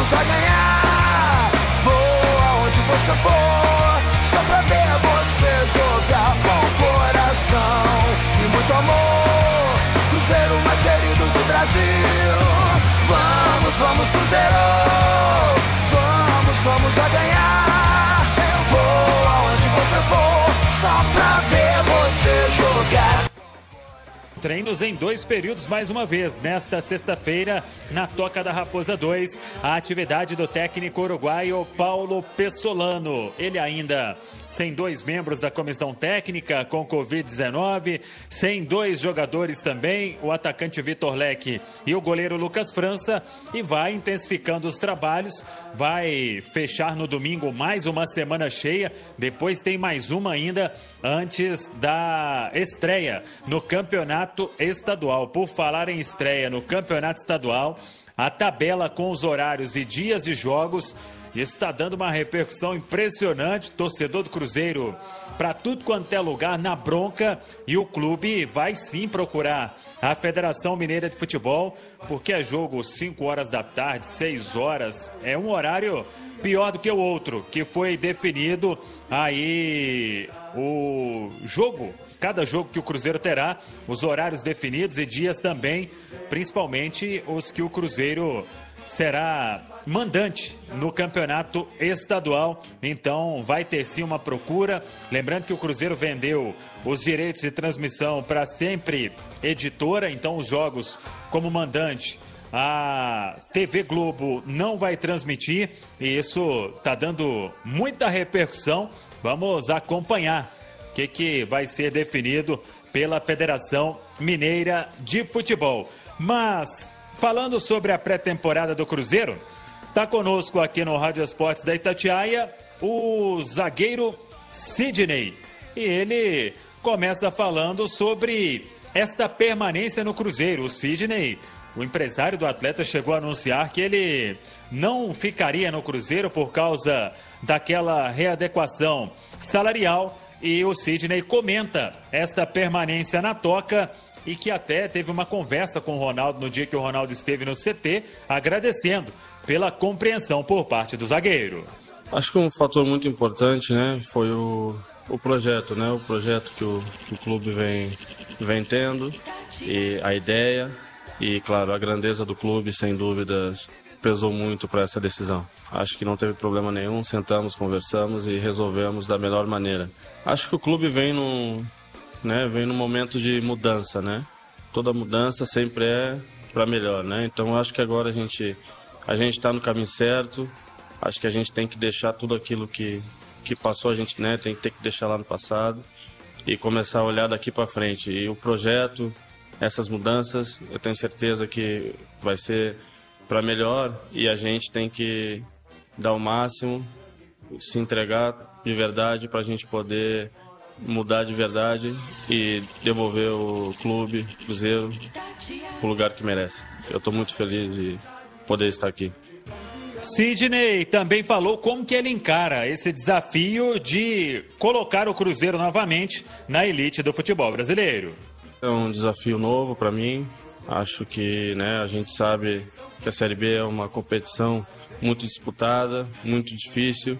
vamos a ganhar. Vou aonde você for, só pra ver você jogar com coração e muito amor. Cruzeiro mais querido do Brasil. Vamos, vamos Cruzeiro, vamos a ganhar. Eu vou aonde você for, só pra ver você jogar. Treinos em 2 períodos mais uma vez. Nesta sexta-feira, na Toca da Raposa 2, a atividade do técnico uruguaio Paulo Pessolano. Ele ainda sem 2 membros da comissão técnica com Covid-19, sem 2 jogadores também, o atacante Vitor Leque e o goleiro Lucas França, e vai intensificando os trabalhos, vai fechar no domingo mais uma semana cheia, depois tem mais uma ainda antes da estreia no Campeonato Estadual. Por falar em estreia no Campeonato Estadual, a tabela com os horários e dias de jogos está dando uma repercussão impressionante. Torcedor do Cruzeiro para tudo quanto é lugar na bronca, e o clube vai sim procurar a Federação Mineira de Futebol, porque é jogo 5 horas da tarde, 6 horas, é um horário pior do que o outro, que foi definido aí o jogo. Cada jogo que o Cruzeiro terá, os horários definidos e dias também, principalmente os que o Cruzeiro será mandante no campeonato estadual. Então vai ter sim uma procura. Lembrando que o Cruzeiro vendeu os direitos de transmissão para Sempre Editora, então os jogos como mandante a TV Globo não vai transmitir, e isso está dando muita repercussão. Vamos acompanhar o que vai ser definido pela Federação Mineira de Futebol. Mas, falando sobre a pré-temporada do Cruzeiro, está conosco aqui no Rádio Esportes da Itatiaia o zagueiro Sidney. E ele começa falando sobre esta permanência no Cruzeiro. O Sidney, o empresário do atleta, chegou a anunciar que ele não ficaria no Cruzeiro por causa daquela readequação salarial. E o Sidney comenta esta permanência na Toca, e que até teve uma conversa com o Ronaldo no dia que o Ronaldo esteve no CT, agradecendo pela compreensão por parte do zagueiro. Acho que um fator muito importante, né, foi o projeto, né, o projeto que o clube vem tendo, e a ideia, e claro, a grandeza do clube, sem dúvidas, pesou muito para essa decisão. Acho que não teve problema nenhum, sentamos, conversamos e resolvemos da melhor maneira. Acho que o clube vem num momento de mudança, né? Toda mudança sempre é para melhor, né? Então acho que agora a gente está no caminho certo. Acho que a gente tem que deixar tudo aquilo que passou, a gente, né, tem que deixar lá no passado e começar a olhar daqui para frente. E o projeto, essas mudanças, eu tenho certeza que vai ser para melhor, e a gente tem que dar o máximo, se entregar de verdade para a gente poder mudar de verdade e devolver o clube, o Cruzeiro, para o lugar que merece. Eu estou muito feliz de poder estar aqui. Sidney também falou como que ele encara esse desafio de colocar o Cruzeiro novamente na elite do futebol brasileiro. É um desafio novo para mim. Acho que, né, a gente sabe que a Série B é uma competição muito disputada, muito difícil.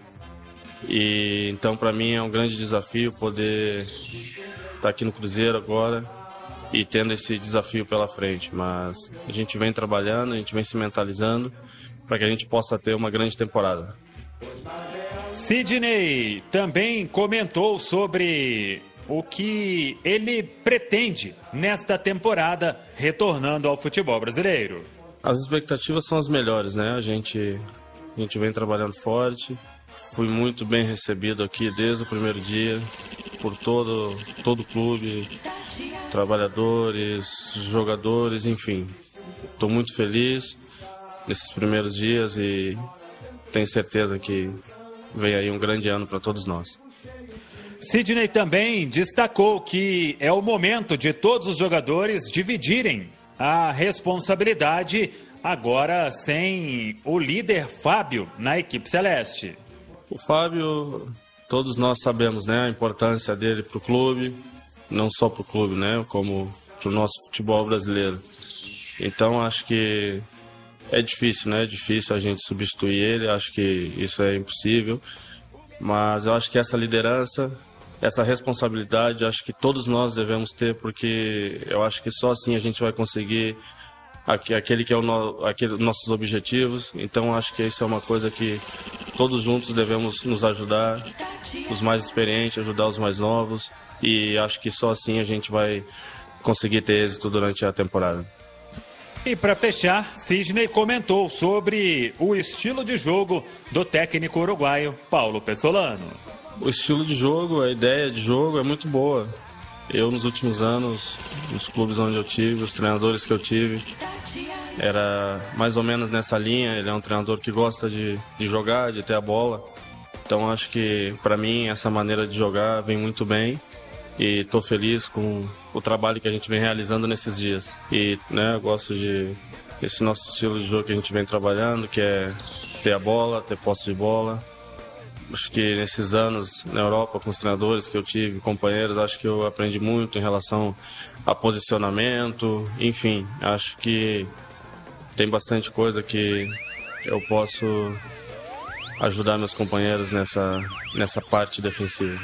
E então para mim é um grande desafio poder estar aqui no Cruzeiro agora e tendo esse desafio pela frente. Mas a gente vem trabalhando, a gente vem se mentalizando para que a gente possa ter uma grande temporada. Sidney também comentou sobre o que ele pretende nesta temporada, retornando ao futebol brasileiro. As expectativas são as melhores, né? A gente vem trabalhando forte. Fui muito bem recebido aqui desde o primeiro dia por todo o clube, trabalhadores, jogadores, enfim. Estou muito feliz nesses primeiros dias e tenho certeza que vem aí um grande ano para todos nós. Sidney também destacou que é o momento de todos os jogadores dividirem a responsabilidade, agora sem o líder Fábio na equipe celeste. O Fábio, todos nós sabemos, né, a importância dele para o clube, não só para o clube, né, como para o nosso futebol brasileiro. Então acho que é difícil, né? É difícil a gente substituir ele, acho que isso é impossível. Mas eu acho que essa liderança, essa responsabilidade, acho que todos nós devemos ter, porque eu acho que só assim a gente vai conseguir aquele que é nossos objetivos. Então acho que isso é uma coisa que todos juntos devemos nos ajudar, os mais experientes, ajudar os mais novos, e acho que só assim a gente vai conseguir ter êxito durante a temporada. E para fechar, Sidney comentou sobre o estilo de jogo do técnico uruguaio Paulo Pessolano. O estilo de jogo, a ideia de jogo é muito boa. Eu, nos últimos anos, nos clubes onde eu tive, os treinadores que eu tive, era mais ou menos nessa linha. Ele é um treinador que gosta de jogar, de ter a bola. Então acho que, para mim, essa maneira de jogar vem muito bem. E estou feliz com o trabalho que a gente vem realizando nesses dias. E eu gosto desse nosso estilo de jogo que a gente vem trabalhando, que é ter a bola, ter posse de bola. Acho que nesses anos na Europa, com os treinadores que eu tive, companheiros, acho que eu aprendi muito em relação a posicionamento. Enfim, acho que tem bastante coisa que eu posso ajudar meus companheiros nessa parte defensiva.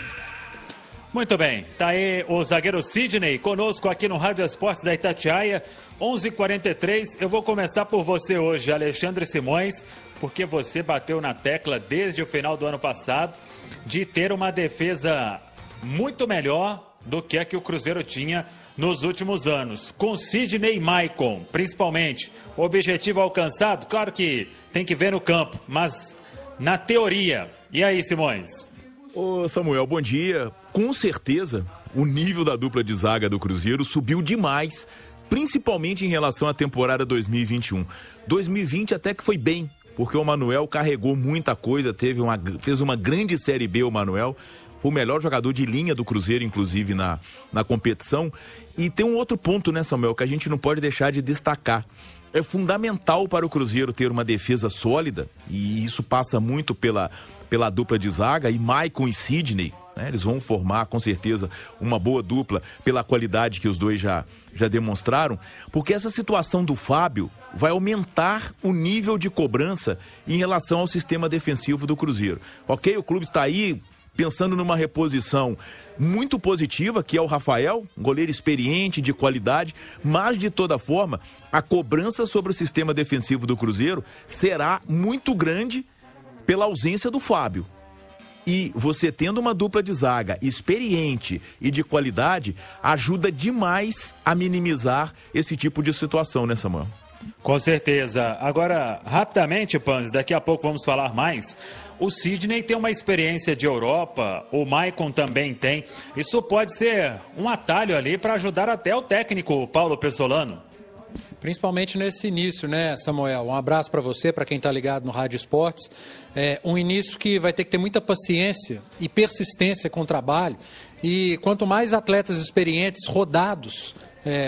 Muito bem, tá aí o zagueiro Sidney conosco aqui no Rádio Esportes da Itatiaia, 11h43. Eu vou começar por você hoje, Alexandre Simões, porque você bateu na tecla desde o final do ano passado de ter uma defesa muito melhor do que a que o Cruzeiro tinha nos últimos anos. Com Sidney e Maicon, principalmente, o objetivo alcançado, claro que tem que ver no campo, mas na teoria. E aí, Simões? Ô Samuel, bom dia. Com certeza, o nível da dupla de zaga do Cruzeiro subiu demais, principalmente em relação à temporada 2021. 2020 até que foi bem, porque o Manuel carregou muita coisa, fez uma grande Série B o Manuel, foi o melhor jogador de linha do Cruzeiro, inclusive, na competição. E tem um outro ponto, né, Samuel, que a gente não pode deixar de destacar. É fundamental para o Cruzeiro ter uma defesa sólida, e isso passa muito pela dupla de zaga, e Maicon e Sidney, né, eles vão formar com certeza uma boa dupla pela qualidade que os dois já demonstraram, porque essa situação do Fábio vai aumentar o nível de cobrança em relação ao sistema defensivo do Cruzeiro. Ok, o clube está aí pensando numa reposição muito positiva, que é o Rafael, um goleiro experiente, de qualidade, mas de toda forma, a cobrança sobre o sistema defensivo do Cruzeiro será muito grande pela ausência do Fábio. E você tendo uma dupla de zaga experiente e de qualidade, ajuda demais a minimizar esse tipo de situação, né, Samuel? Com certeza. Agora, rapidamente, Panzi, daqui a pouco vamos falar mais. O Sidney tem uma experiência de Europa, o Maicon também tem. Isso pode ser um atalho ali para ajudar até o técnico Paulo Pessolano. Principalmente nesse início, né, Samuel? Um abraço para você, para quem está ligado no Rádio Esportes. Um início que vai ter que ter muita paciência e persistência com o trabalho. E quanto mais atletas experientes, rodados,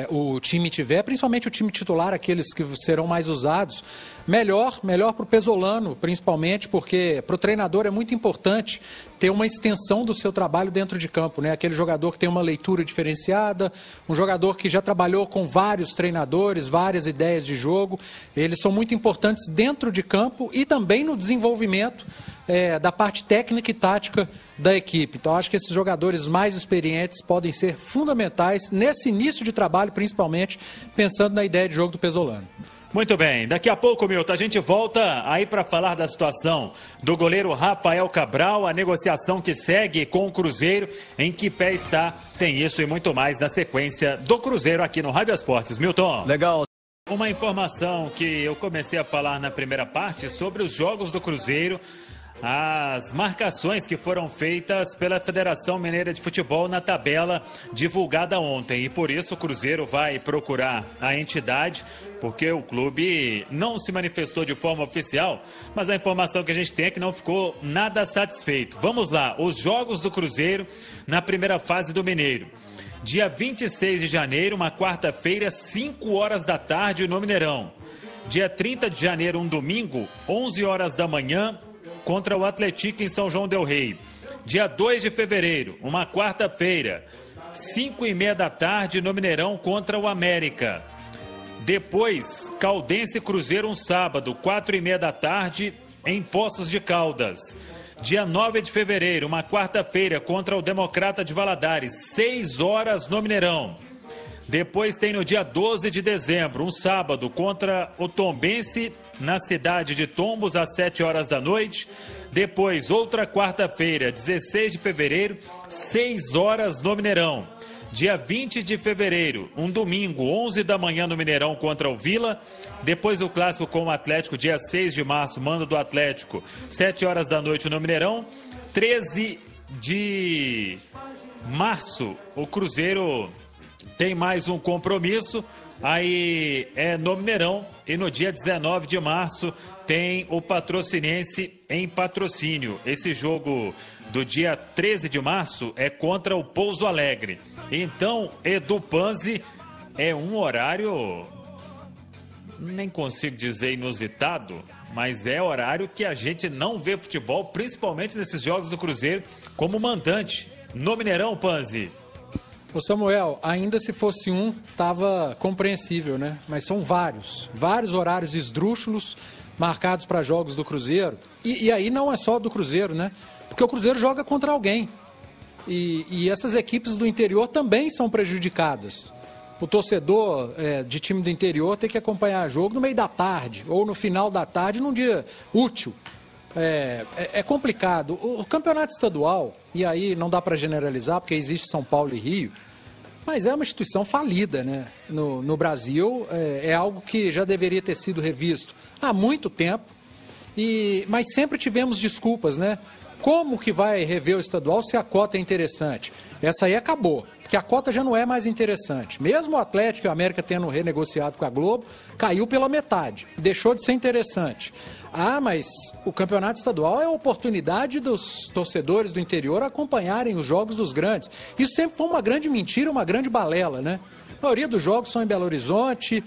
o time tiver, principalmente o time titular, aqueles que serão mais usados, melhor para o Pessolano, principalmente, porque para o treinador é muito importante ter uma extensão do seu trabalho dentro de campo, né? Aquele jogador que tem uma leitura diferenciada, um jogador que já trabalhou com vários treinadores, várias ideias de jogo, eles são muito importantes dentro de campo e também no desenvolvimento da parte técnica e tática da equipe. Então, acho que esses jogadores mais experientes podem ser fundamentais nesse início de trabalho, principalmente pensando na ideia de jogo do Pessolano. Muito bem, daqui a pouco, Milton, a gente volta aí para falar da situação do goleiro Rafael Cabral, a negociação que segue com o Cruzeiro, em que pé está, tem isso e muito mais na sequência do Cruzeiro aqui no Rádio Esportes. Milton. Legal. Uma informação que eu comecei a falar na primeira parte sobre os jogos do Cruzeiro, as marcações que foram feitas pela Federação Mineira de Futebol na tabela divulgada ontem. E por isso o Cruzeiro vai procurar a entidade, porque o clube não se manifestou de forma oficial, mas a informação que a gente tem é que não ficou nada satisfeito. Vamos lá, os jogos do Cruzeiro na primeira fase do Mineiro. Dia 26 de janeiro, uma quarta-feira, 5 horas da tarde no Mineirão. Dia 30 de janeiro, um domingo, 11 horas da manhã, contra o Atlético em São João del Rei. Dia 2 de fevereiro, uma quarta-feira, 5h30 da tarde no Mineirão contra o América. Depois, Caldense e Cruzeiro um sábado, 4h30 da tarde, em Poços de Caldas. Dia 9 de fevereiro, uma quarta-feira, contra o Democrata de Valadares, 6 horas no Mineirão. Depois tem no dia 12 de dezembro, um sábado, contra o Tombense, na cidade de Tombos, às 7 horas da noite. Depois, outra quarta-feira, 16 de fevereiro, 6 horas no Mineirão. Dia 20 de fevereiro, um domingo, 11 da manhã no Mineirão contra o Vila. Depois o clássico com o Atlético, dia 6 de março, mando do Atlético, 7 horas da noite no Mineirão. 13 de março, o Cruzeiro tem mais um compromisso, aí é no Mineirão. E no dia 19 de março tem o Patrocinense em Patrocínio. Esse jogo do dia 13 de março é contra o Pouso Alegre. Então, Edu Panzi, é um horário, nem consigo dizer inusitado, mas é horário que a gente não vê futebol, principalmente nesses jogos do Cruzeiro, como mandante. No Mineirão, Panzi. Ô Samuel, ainda se fosse um, estava compreensível, né? Mas são vários horários esdrúxulos marcados para jogos do Cruzeiro. E aí não é só do Cruzeiro, né? Porque o Cruzeiro joga contra alguém. E essas equipes do interior também são prejudicadas. O torcedor de time do interior tem que acompanhar jogo no meio da tarde ou no final da tarde, num dia útil. É complicado. O campeonato estadual, e aí não dá para generalizar, porque existe São Paulo e Rio, mas é uma instituição falida, né? No Brasil, é algo que já deveria ter sido revisto há muito tempo, mas sempre tivemos desculpas, né? Como que vai rever o estadual se a cota é interessante? Essa aí acabou, porque a cota já não é mais interessante. Mesmo o Atlético e o América tendo renegociado com a Globo, caiu pela metade, deixou de ser interessante. Ah, mas o campeonato estadual é a oportunidade dos torcedores do interior acompanharem os jogos dos grandes. Isso sempre foi uma grande mentira, uma grande balela, né? A maioria dos jogos são em Belo Horizonte,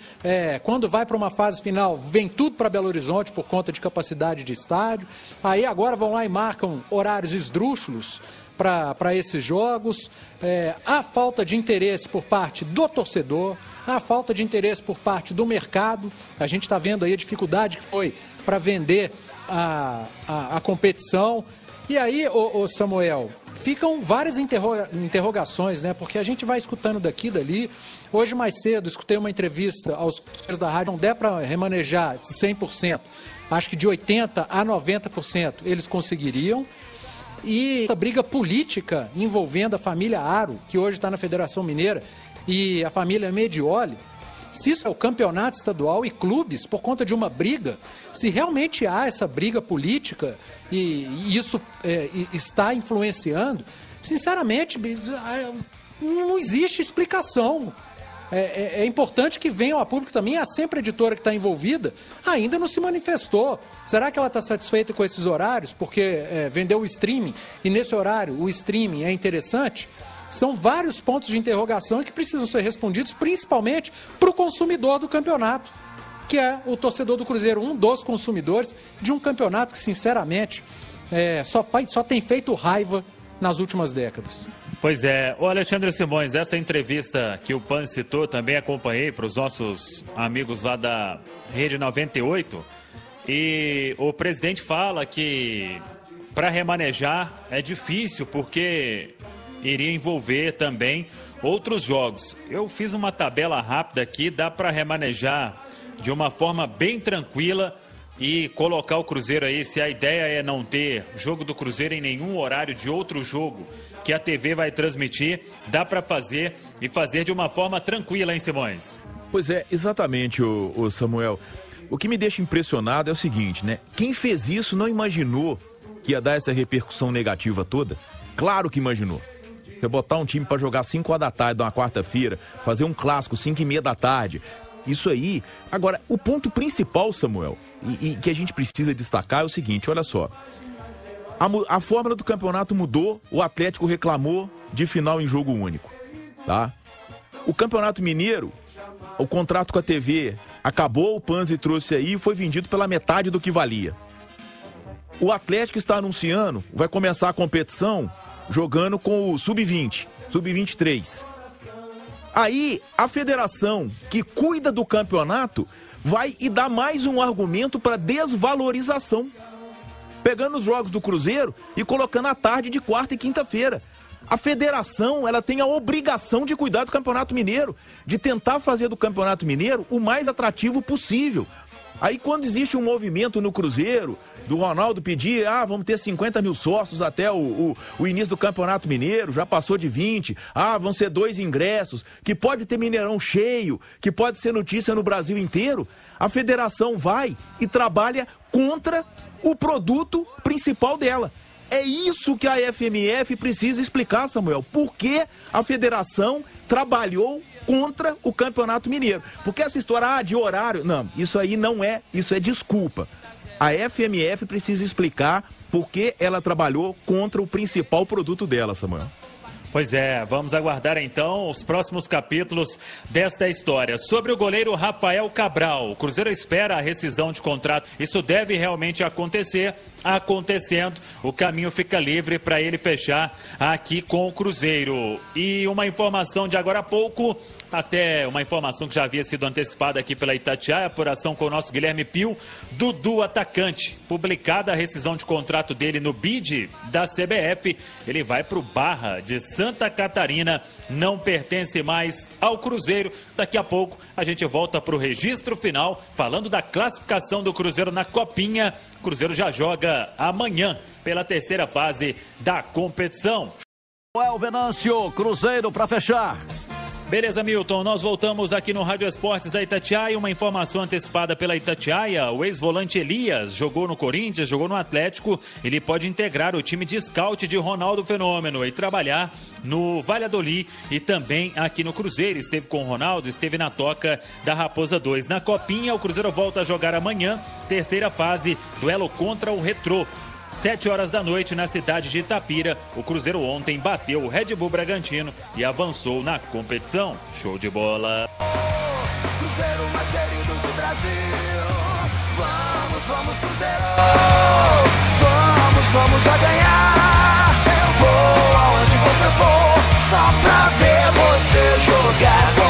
quando vai para uma fase final, vem tudo para Belo Horizonte por conta de capacidade de estádio. Aí agora vão lá e marcam horários esdrúxulos para esses jogos. Há falta de interesse por parte do torcedor, há falta de interesse por parte do mercado. A gente está vendo aí a dificuldade que foi para vender a competição. E aí, ô Samuel, ficam várias interrogações, né? Porque a gente vai escutando daqui e dali. Hoje, mais cedo, escutei uma entrevista aos colegas da rádio, não der para remanejar 100%, acho que de 80% a 90% eles conseguiriam. E essa briga política envolvendo a família Aro, que hoje está na Federação Mineira, e a família Medioli, se isso é o campeonato estadual e clubes, por conta de uma briga, se realmente há essa briga política e isso está influenciando, sinceramente, não existe explicação. É importante que venham a público também. A Sempre Editora, que está envolvida, ainda não se manifestou. Será que ela está satisfeita com esses horários? Porque vendeu o streaming e nesse horário o streaming é interessante? São vários pontos de interrogação que precisam ser respondidos, principalmente para o consumidor do campeonato, que é o torcedor do Cruzeiro, um dos consumidores de um campeonato que, sinceramente, só tem feito raiva nas últimas décadas. Pois é. Ô Alexandre Simões, essa entrevista que o Pan citou, também acompanhei para os nossos amigos lá da Rede 98, e o presidente fala que para remanejar é difícil, porque iria envolver também outros jogos. Eu fiz uma tabela rápida aqui, dá para remanejar de uma forma bem tranquila e colocar o Cruzeiro aí, se a ideia é não ter jogo do Cruzeiro em nenhum horário de outro jogo que a TV vai transmitir, dá para fazer e fazer de uma forma tranquila, hein, Simões? Pois é, exatamente, o Samuel. O que me deixa impressionado é o seguinte, né? Quem fez isso não imaginou que ia dar essa repercussão negativa toda? Claro que imaginou. Você botar um time para jogar 5 horas da tarde, numa quarta-feira, fazer um clássico 5h30 da tarde, isso aí. Agora, o ponto principal, Samuel, e que a gente precisa destacar é o seguinte, olha só. A fórmula do campeonato mudou, o Atlético reclamou de final em jogo único, tá? O Campeonato Mineiro, o contrato com a TV acabou, o Panzi trouxe aí e foi vendido pela metade do que valia. O Atlético está anunciando, vai começar a competição jogando com o Sub-20, Sub-23. Aí a federação que cuida do campeonato vai e dá mais um argumento para desvalorização, pegando os jogos do Cruzeiro e colocando à tarde de quarta e quinta-feira. A federação, ela tem a obrigação de cuidar do Campeonato Mineiro, de tentar fazer do Campeonato Mineiro o mais atrativo possível. Aí quando existe um movimento no Cruzeiro, do Ronaldo pedir, vamos ter 50 mil sócios até o início do Campeonato Mineiro, já passou de 20, vão ser 2 ingressos, que pode ter Mineirão cheio, que pode ser notícia no Brasil inteiro, a federação vai e trabalha contra o produto principal dela. É isso que a FMF precisa explicar, Samuel. Por que a federação trabalhou contra o Campeonato Mineiro? Porque essa história de horário, não, isso aí não é, isso é desculpa. A FMF precisa explicar por que ela trabalhou contra o principal produto dela, Samuel. Pois é, vamos aguardar então os próximos capítulos desta história. Sobre o goleiro Rafael Cabral, o Cruzeiro espera a rescisão de contrato. Isso deve realmente acontecer. Acontecendo, o caminho fica livre para ele fechar aqui com o Cruzeiro. E uma informação de agora há pouco, até uma informação que já havia sido antecipada aqui pela Itatiaia, apuração com o nosso Guilherme Pio, Dudu atacante, publicada a rescisão de contrato dele no BID da CBF, ele vai para o Barra de Santa Catarina, não pertence mais ao Cruzeiro. Daqui a pouco a gente volta para o registro final, falando da classificação do Cruzeiro na Copinha. O Cruzeiro já joga amanhã pela terceira fase da competição. Samuel Venâncio, Cruzeiro para fechar. Beleza, Milton, nós voltamos aqui no Rádio Esportes da Itatiaia, uma informação antecipada pela Itatiaia, o ex-volante Elias jogou no Corinthians, jogou no Atlético, ele pode integrar o time de scout de Ronaldo Fenômeno e trabalhar no Valladolid e também aqui no Cruzeiro, esteve com o Ronaldo, esteve na toca da Raposa 2. Na Copinha, o Cruzeiro volta a jogar amanhã, terceira fase, duelo contra o Retrô. 7 horas da noite na cidade de Itapira, o Cruzeiro ontem bateu o Red Bull Bragantino e avançou na competição. Show de bola! Cruzeiro mais querido do Brasil. Vamos Cruzeiro. Vamos a ganhar. Eu vou aonde você for, só pra ver você jogar.